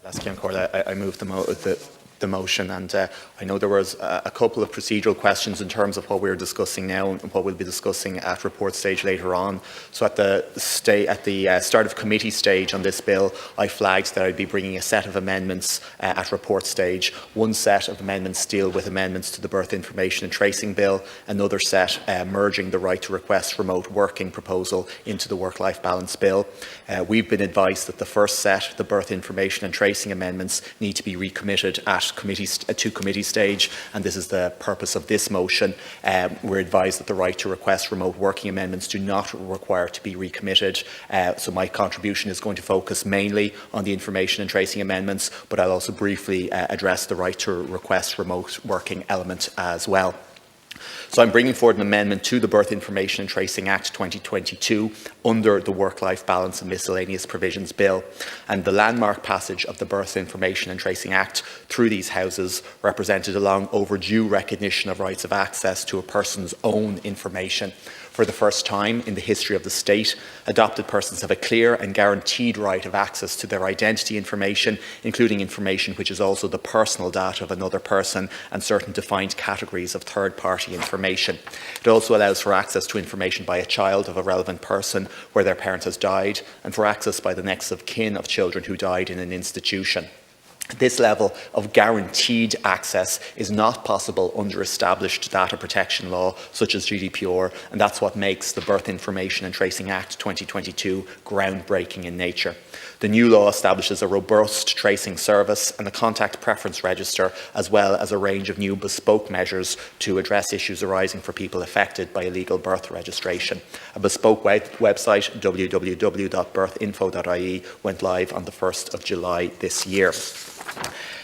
I move the motion, and I know there was a couple of procedural questions in terms of what we're discussing now and what we'll be discussing at report stage later on. So at the start of committee stage on this bill, I flagged that I'd be bringing a set of amendments at report stage. One set of amendments deal with amendments to the Birth Information and Tracing Bill, another set merging the right to request remote working proposal into the Work-Life Balance Bill. We've been advised that the first set, the Birth Information and Tracing amendments, need to be recommitted at committee stage, and this is the purpose of this motion. We're advised that the right to request remote working amendments do not require to be recommitted, so my contribution is going to focus mainly on the information and tracing amendments, but I'll also briefly address the right to request remote working element as well. So I'm bringing forward an amendment to the Birth Information and Tracing Act 2022 under the Work-Life Balance and Miscellaneous Provisions Bill. And the landmark passage of the Birth Information and Tracing Act through these houses represented a long overdue recognition of rights of access to a person's own information. For the first time in the history of the state, adopted persons have a clear and guaranteed right of access to their identity information, including information which is also the personal data of another person and certain defined categories of third-party information. It also allows for access to information by a child of a relevant person where their parent has died, and for access by the next of kin of children who died in an institution. This level of guaranteed access is not possible under established data protection law such as GDPR, and that's what makes the Birth Information and Tracing Act 2022 groundbreaking in nature. The new law establishes a robust tracing service and a contact preference register, as well as a range of new bespoke measures to address issues arising for people affected by illegal birth registration. A bespoke website, www.birthinfo.ie, went live on the 1st of July this year.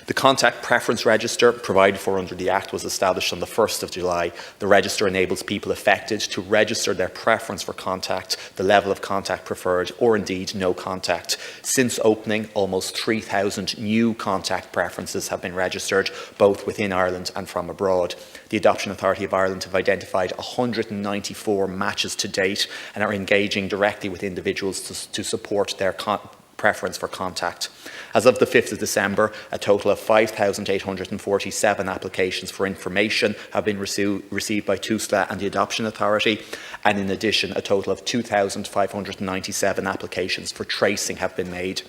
The contact preference register provided for under the Act was established on the 1st of July. The register enables people affected to register their preference for contact, the level of contact preferred, or indeed no contact. Since opening, almost 3,000 new contact preferences have been registered, both within Ireland and from abroad. The Adoption Authority of Ireland have identified 194 matches to date and are engaging directly with individuals to support their preference for contact. As of the 5th of December, a total of 5,847 applications for information have been received by TUSLA and the Adoption Authority, and in addition, a total of 2,597 applications for tracing have been made.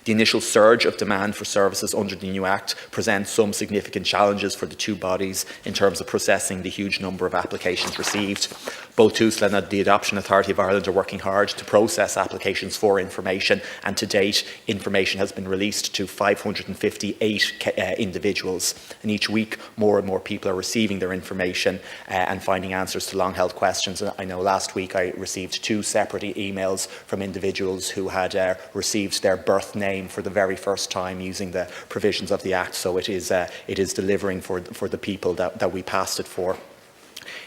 The initial surge of demand for services under the new Act presents some significant challenges for the two bodies in terms of processing the huge number of applications received. Both TUSLA and the Adoption Authority of Ireland are working hard to process applications for information, and to date, information has been released to 558 individuals. And each week, more and more people are receiving their information and finding answers to long-held questions. And I know last week I received 2 separate emails from individuals who had received their birth name for the very first time using the provisions of the Act. So it is delivering for the people that we passed it for.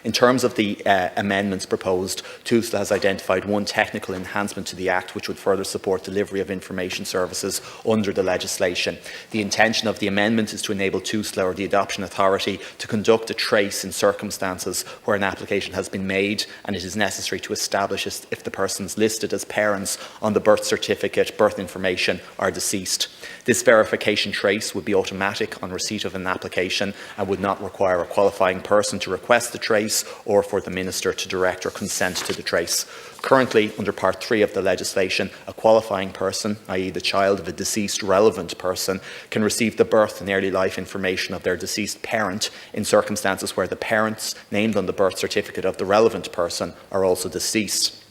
In terms of the amendments proposed, TUSLA has identified one technical enhancement to the Act which would further support delivery of information services under the legislation. The intention of the amendment is to enable TUSLA or the Adoption Authority to conduct a trace in circumstances where an application has been made and it is necessary to establish if the persons listed as parents on the birth certificate, birth information, are deceased. This verification trace would be automatic on receipt of an application and would not require a qualifying person to request the trace or for the Minister to direct or consent to the trace. Currently, under Part 3 of the legislation, a qualifying person, i.e. the child of a deceased relevant person, can receive the birth and early life information of their deceased parent in circumstances where the parents named on the birth certificate of the relevant person are also deceased.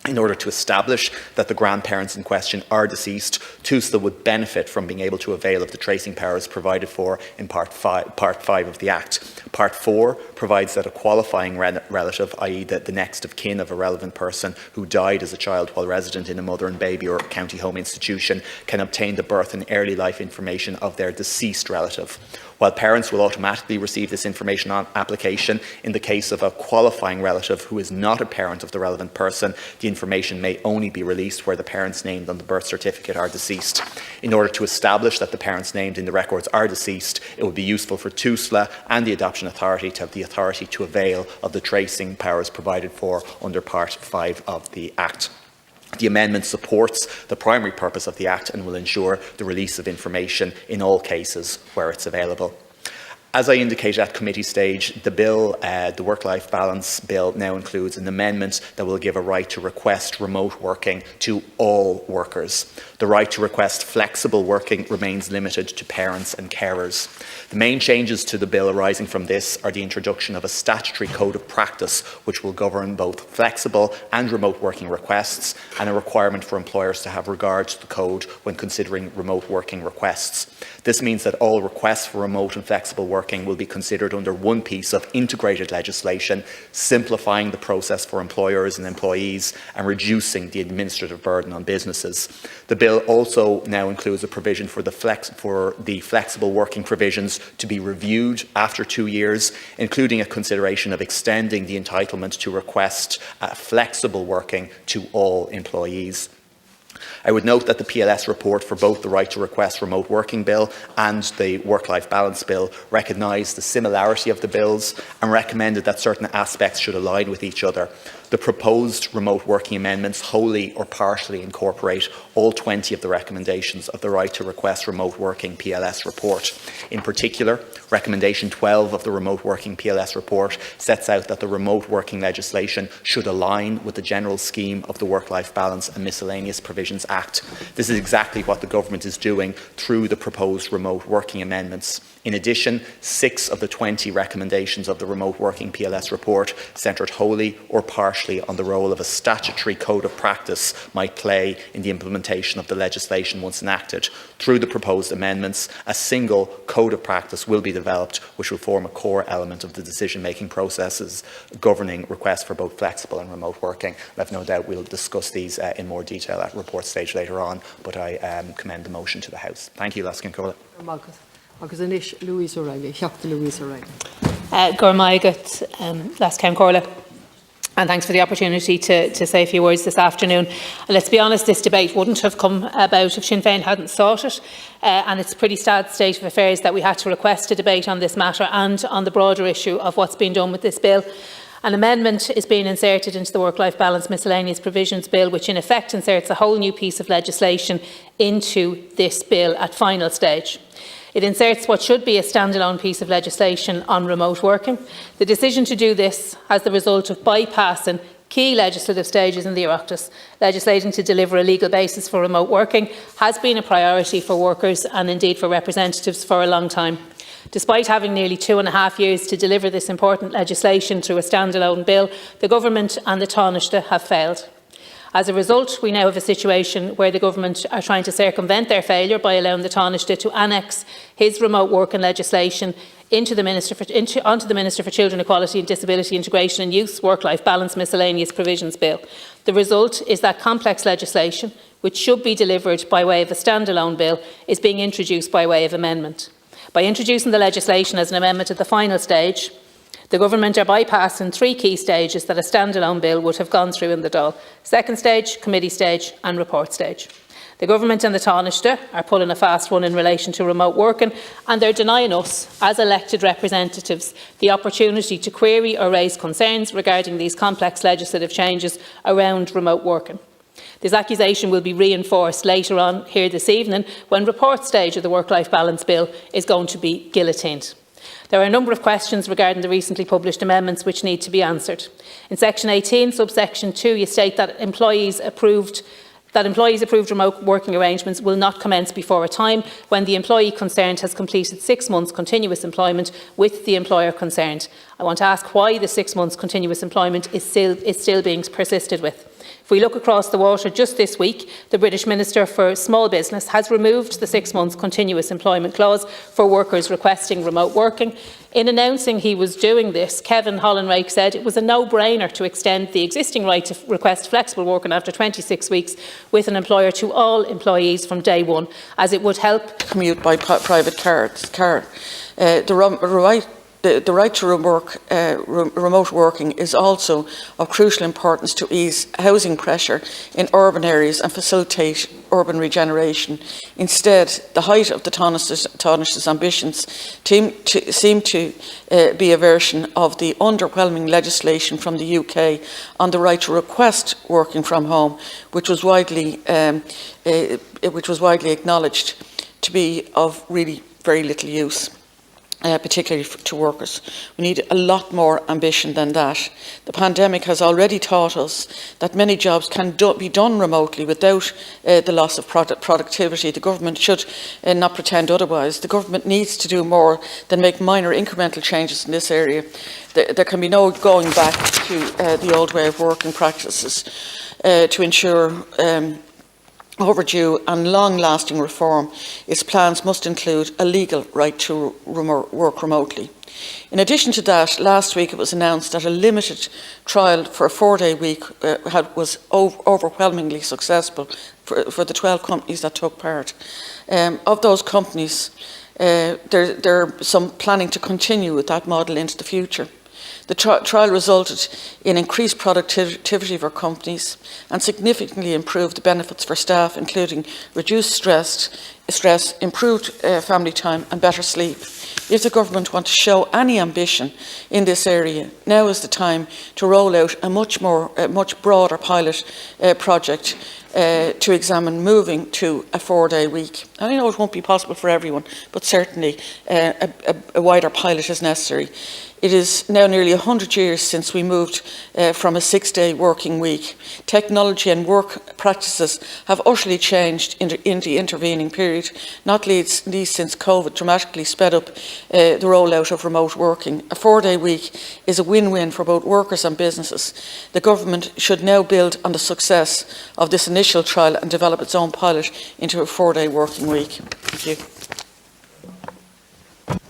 In order to establish that the grandparents in question are deceased, TUSLA would benefit from being able to avail of the tracing powers provided for in Part 5 of the Act. Part 4 provides that a qualifying relative, i.e. the next of kin of a relevant person who died as a child while resident in a mother and baby or county home institution, can obtain the birth and early life information of their deceased relative. While parents will automatically receive this information on application, in the case of a qualifying relative who is not a parent of the relevant person, the information may only be released where the parents named on the birth certificate are deceased. In order to establish that the parents named in the records are deceased, it would be useful for TUSLA and the Adoption Authority to have the authority to avail of the tracing powers provided for under Part 5 of the Act. The amendment supports the primary purpose of the Act and will ensure the release of information in all cases where it's available. As I indicated at committee stage, the bill, the Work-Life Balance Bill, now includes an amendment that will give a right to request remote working to all workers. The right to request flexible working remains limited to parents and carers. The main changes to the bill arising from this are the introduction of a statutory code of practice which will govern both flexible and remote working requests, and a requirement for employers to have regard to the code when considering remote working requests. This means that all requests for remote and flexible working will be considered under one piece of integrated legislation, simplifying the process for employers and employees and reducing the administrative burden on businesses. The bill also now includes a provision for the flexible working provisions to be reviewed after 2 years, including a consideration of extending the entitlement to request flexible working to all employees. I would note that the PLS report for both the Right to Request Remote Working Bill and the Work-Life Balance Bill recognised the similarity of the bills and recommended that certain aspects should align with each other. The proposed remote working amendments wholly or partially incorporate all 20 of the recommendations of the Right to Request Remote Working PLS report. In particular, recommendation 12 of the Remote Working PLS report sets out that the remote working legislation should align with the general scheme of the Work-Life Balance and Miscellaneous Provisions Act. This is exactly what the Government is doing through the proposed remote working amendments. In addition, 6 of the 20 recommendations of the Remote Working PLS report centred wholly or partially on the role of a statutory code of practice might play in the implementation of the legislation once enacted. Through the proposed amendments, a single code of practice will be developed, which will form a core element of the decision-making processes governing requests for both flexible and remote working. I have no doubt we'll discuss these in more detail at report stage later on, but I commend the motion to the House. Thank you, Laskin Corlett. Agus inis Louise O'Reilly, Dr. Louise O'Reilly. Gormaigat, Laskin Corlett. And thanks for the opportunity to say a few words this afternoon. Let's be honest, this debate wouldn't have come about if Sinn Féin hadn't sought it. And it's a pretty sad state of affairs that we had to request a debate on this matter and on the broader issue of what's been done with this bill. An amendment is being inserted into the Work-Life Balance Miscellaneous Provisions Bill, which in effect inserts a whole new piece of legislation into this bill at final stage. It inserts what should be a standalone piece of legislation on remote working. The decision to do this has the result of bypassing key legislative stages in the Oireachtas. Legislating to deliver a legal basis for remote working has been a priority for workers and indeed for representatives for a long time. Despite having nearly 2.5 years to deliver this important legislation through a standalone bill, the Government and the Taoiseach have failed. As a result, we now have a situation where the Government are trying to circumvent their failure by allowing the Taoiseach to annex his remote working legislation onto the Minister for Children, Equality and Disability Integration and Youth Work-Life Balance Miscellaneous Provisions Bill. The result is that complex legislation, which should be delivered by way of a standalone bill, is being introduced by way of amendment. By introducing the legislation as an amendment at the final stage, the Government are bypassing 3 key stages that a standalone bill would have gone through in the Dáil: second stage, committee stage and report stage. The Government and the Taoiseach are pulling a fast one in relation to remote working, and they're denying us, as elected representatives, the opportunity to query or raise concerns regarding these complex legislative changes around remote working. This accusation will be reinforced later on here this evening when report stage of the Work-Life Balance Bill is going to be guillotined. There are a number of questions regarding the recently published amendments which need to be answered. In section 18, subsection 2, you state that employees approved remote working arrangements will not commence before a time when the employee concerned has completed 6 months continuous employment with the employer concerned. I want to ask why the 6 months continuous employment is still being persisted with. If we look across the water, just this week, the British Minister for Small Business has removed the 6 months continuous employment clause for workers requesting remote working. In announcing he was doing this, Kevin Hollinrake said it was a no-brainer to extend the existing right to request flexible working after 26 weeks with an employer to all employees from day one, as it would help commute by private car. the right to remote working is also of crucial importance to ease housing pressure in urban areas and facilitate urban regeneration. Instead, the height of the Taoiseach's ambitions seem to be a version of the underwhelming legislation from the UK on the right to request working from home, which was widely acknowledged to be of really very little use, particularly to workers. We need a lot more ambition than that. The pandemic has already taught us that many jobs can be done remotely without the loss of productivity. The government should not pretend otherwise. The government needs to do more than make minor incremental changes in this area. There can be no going back to the old way of working practices to ensure overdue and long-lasting reform. Its plans must include a legal right to work remotely. In addition to that, last week it was announced that a limited trial for a 4-day week was overwhelmingly successful for the 12 companies that took part. Of those companies, there are some planning to continue with that model into the future. The trial resulted in increased productivity for companies and significantly improved the benefits for staff, including reduced stress, improved family time and better sleep. If the government want to show any ambition in this area, now is the time to roll out a much broader pilot project to examine moving to a 4-day week. I know it won't be possible for everyone, but certainly a wider pilot is necessary. It is now nearly 100 years since we moved from a 6-day working week. Technology and work practices have utterly changed in the intervening period, not least since COVID dramatically sped up the rollout of remote working. A 4-day week is a win-win for both workers and businesses. The government should now build on the success of this initial trial and develop its own pilot into a 4-day working week. Thank you.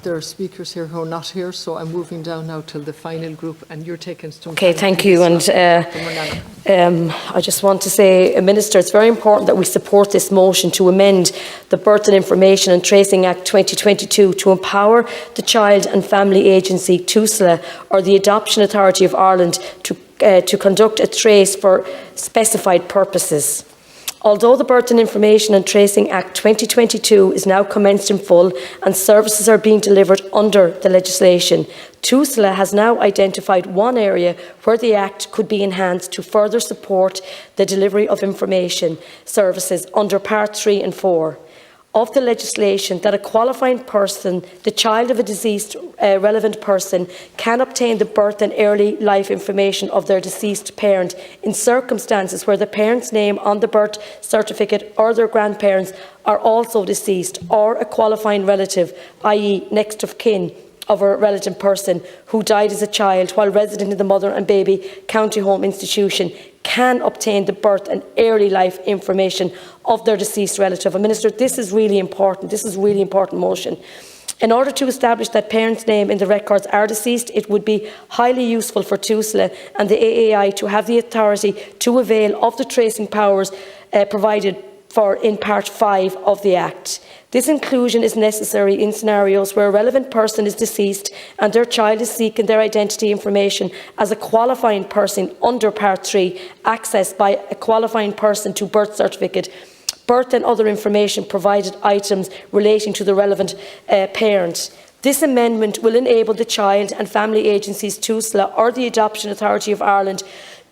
There are speakers here who are not here, so I'm moving down now to the final group, and you're taking some Okay, time. thank you. And I just want to say, Minister, it's very important that we support this motion to amend the Birth and Information and Tracing Act 2022 to empower the Child and Family Agency, TUSLA, or the Adoption Authority of Ireland to conduct a trace for specified purposes. Although the Birth and Information and Tracing Act 2022 is now commenced in full and services are being delivered under the legislation, TUSLA has now identified one area where the Act could be enhanced to further support the delivery of information services under Part 3 and 4 of the legislation, that a qualifying person, the child of a deceased relevant person, can obtain the birth and early life information of their deceased parent in circumstances where the parent's name on the birth certificate or their grandparents are also deceased, or a qualifying relative, i.e. next of kin, of a relevant person who died as a child while resident in the mother and baby county home institution, can obtain the birth and early life information of their deceased relative. And Minister, this is really important. This is a really important motion. In order to establish that parents' name in the records are deceased, it would be highly useful for TUSLA and the AAI to have the authority to avail of the tracing powers provided for in Part 5 of the Act. This inclusion is necessary in scenarios where a relevant person is deceased and their child is seeking their identity information as a qualifying person under Part 3, accessed by a qualifying person to birth certificate, birth and other information provided items relating to the relevant parent. This amendment will enable the Child and Family Agencies, TUSLA, or the Adoption Authority of Ireland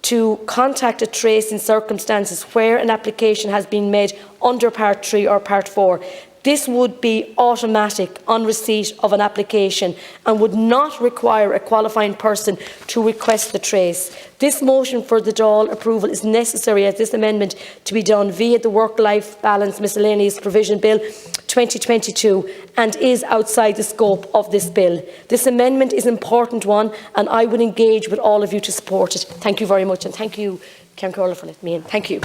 to contact a trace in circumstances where an application has been made under Part 3 or Part 4. This would be automatic on receipt of an application and would not require a qualifying person to request the trace. This motion for the Dáil approval is necessary as this amendment to be done via the Work-Life Balance Miscellaneous Provision Bill 2022 and is outside the scope of this bill. This amendment is an important one and I would engage with all of you to support it. Thank you very much, and thank you, Ceann Comhairle, for letting me in. Thank you.